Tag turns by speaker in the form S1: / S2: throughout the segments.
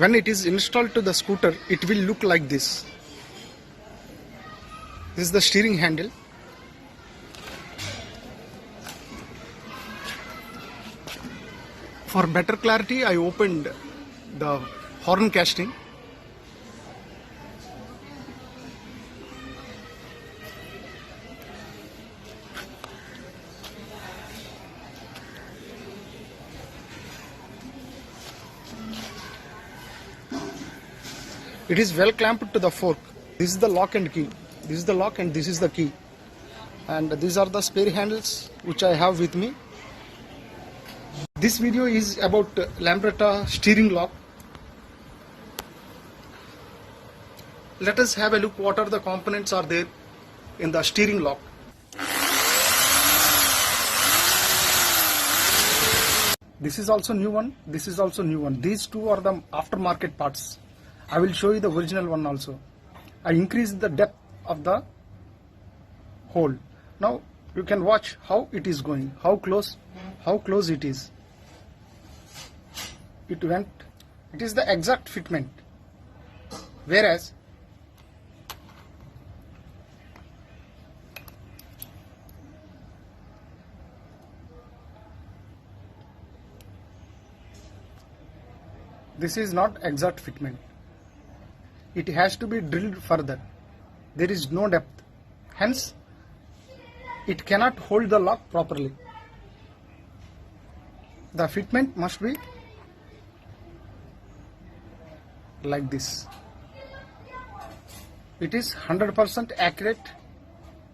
S1: when it is installed to the scooter, it will look like this. This is the steering handle. For better clarity, I opened the horn casting. It is well clamped to the fork. This is the lock and key. This is the lock and this is the key. And these are the spare handles which I have with me. This video is about Lambretta steering lock. Let us have a look what are the components are there in the steering lock. This is also new one. This is also new one. These two are the aftermarket parts. I will show you the original one also. I increased the depth of the hole. Now you can watch how it is going, how close it is. It went, it is the exact fitment. Whereas this is not exact fitment. It has to be drilled further. There is no depth. Hence, it cannot hold the lock properly. The fitment must be like this. It is 100% accurate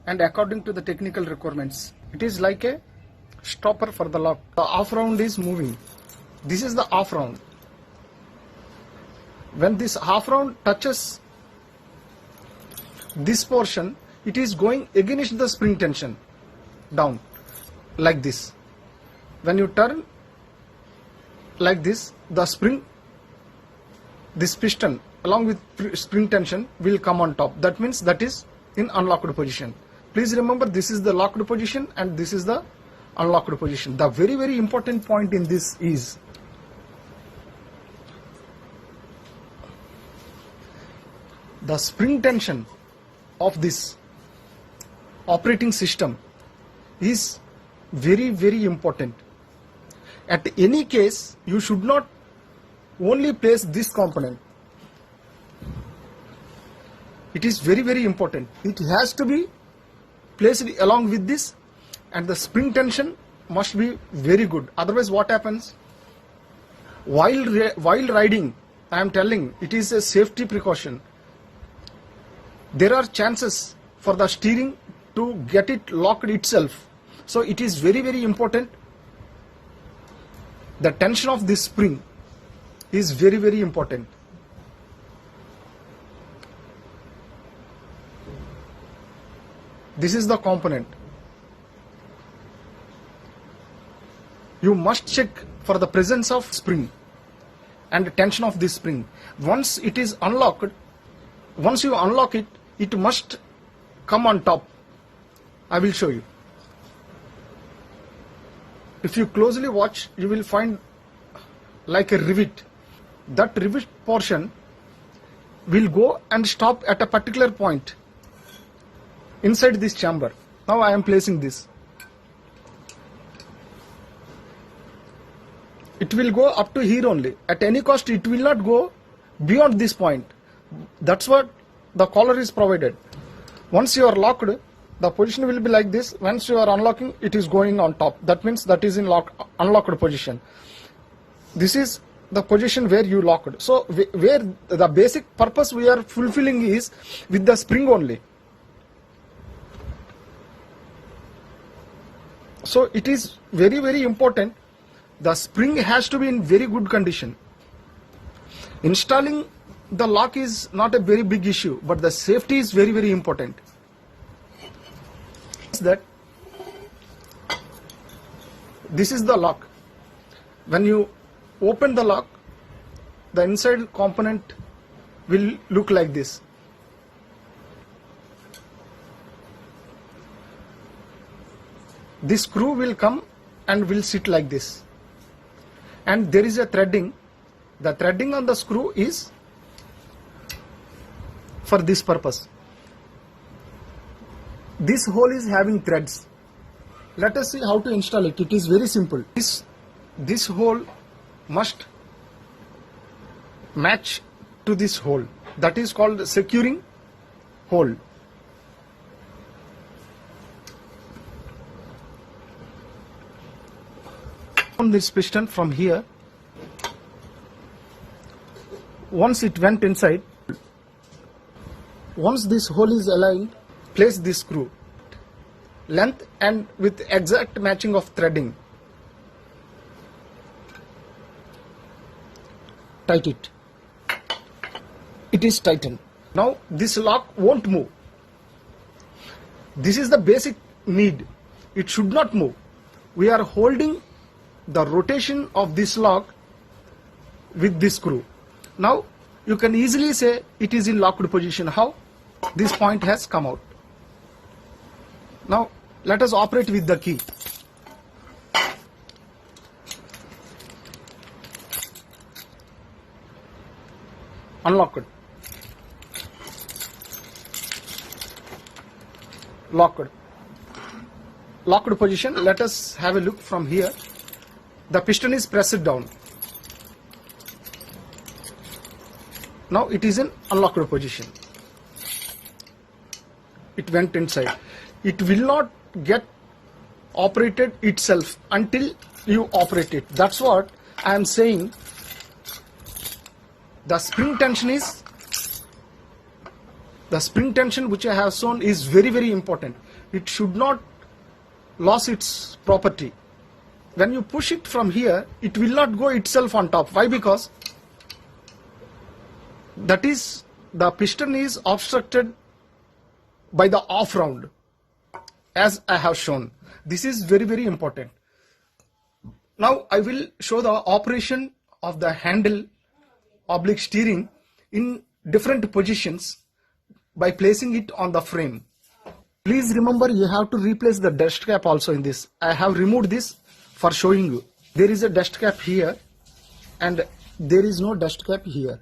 S1: and according to the technical requirements. It is like a stopper for the lock. The off round is moving. This is the off round. When this half round touches this portion, it is going against the spring tension down like this. When you turn like this, the spring, this piston along with spring tension will come on top. That means that is in unlocked position. Please remember, this is the locked position and this is the unlocked position. The very, very important point in this is the spring tension of this operating system is very, very important. At any case, you should not only place this component. It is very, very important. It has to be placed along with this, and the spring tension must be very good. Otherwise, what happens? While riding, I am telling, it is a safety precaution. There are chances for the steering to get it locked itself. So it is very, very important. The tension of this spring is very, very important. This is the component. You must check for the presence of spring and the tension of this spring. Once it is unlocked, once you unlock it, it must come on top. I will show you. If you closely watch, you will find like a rivet. That rivet portion will go and stop at a particular point inside this chamber. Now I am placing this. It will go up to here only. At any cost, it will not go beyond this point. That's what the collar is provided. Once you are locked, the position will be like this. Once you are unlocking, it is going on top. That means that is in unlocked position. This is the position where you locked. So where the basic purpose we are fulfilling is with the spring only. So it is very, very important. The spring has to be in very good condition. Installing the lock is not a very big issue, but the safety is very, very important. That this is the lock. When you open the lock, the inside component will look like this. This screw will come and will sit like this. And there is a threading The threading on the screw is for this purpose. This hole is having threads. Let us see how to install it. It is very simple. This hole must match to this hole. That is called securing hole. On this piston from here, once it went inside, once this hole is aligned, place this screw, length and with exact matching of threading. Tight it. It is tightened. Now this lock won't move. This is the basic need. It should not move. We are holding the rotation of this lock with this screw. Now you can easily say it is in locked position. How? This point has come out. Now let us operate with the key. Unlock it. Locked. Locked position. Let us have a look from here. The piston is pressed down. Now it is in unlocked position. It went inside. It will not get operated itself until you operate it. That's what I am saying. The spring tension which I have shown is very, very important. It should not lose its property. When you push it from here, it will not go itself on top. Why? Because that is, the piston is obstructed by the off round, as I have shown. This is very, very important. Now I will show the operation of the handle oblique steering in different positions by placing it on the frame. Please remember, you have to replace the dust cap also in this. I have removed this for showing you. There is a dust cap here and there is no dust cap here.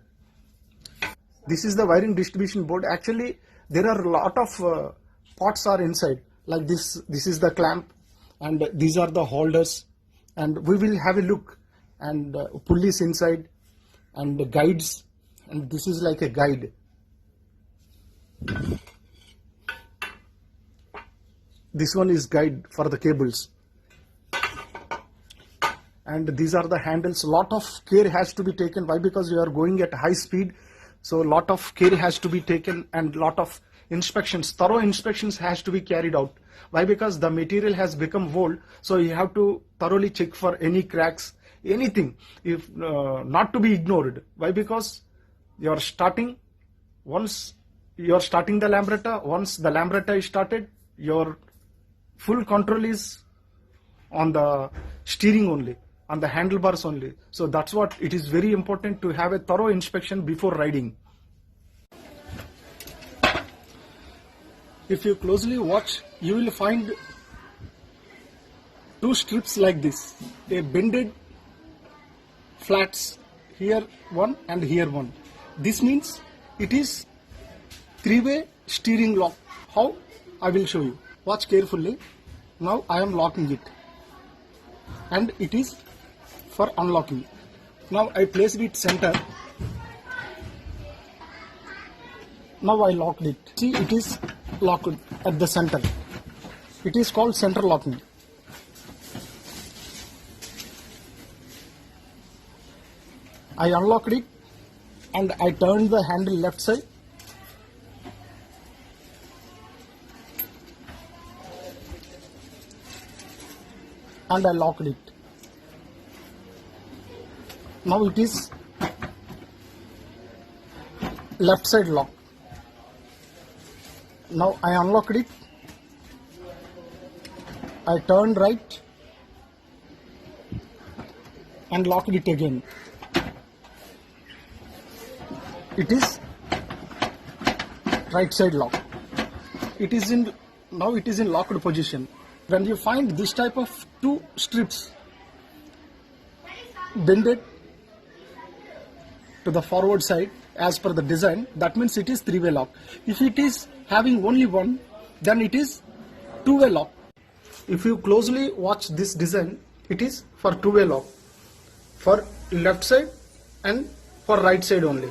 S1: This is the wiring distribution board. Actually there are a lot of parts are inside, like this. This is the clamp and these are the holders, and we will have a look, and pulleys inside and the guides, and this is like a guide. This one is guide for the cables, and these are the handles. Lot of care has to be taken. Why? Because you are going at high speed, so lot of care has to be taken, and lot of inspections, thorough inspections has to be carried out. Why? Because the material has become old, so you have to thoroughly check for any cracks, anything, if not to be ignored. Why? Because you are starting, once you are starting the Lambretta, once the Lambretta is started, your full control is on the steering only, on the handlebars only. So that's what it is very important to have a thorough inspection before riding. If you closely watch, you will find two strips like this. They bended flats, here one and here one. This means it is three-way steering lock. How? I will show you. Watch carefully. Now I am locking it, and it is for unlocking. Now I placed it center. Now I locked it. See, it is locked at the center. It is called center locking. I unlocked it and I turned the handle left side. And I locked it. Now it is left side lock. Now I unlocked it. I turned right and locked it again. It is right side lock. It is in, now it is in locked position. When you find this type of two strips bended to the forward side as per the design, that means it is three-way lock. If it is having only one, then it is two-way lock. If you closely watch this design, it is for two-way lock, for left side and for right side only.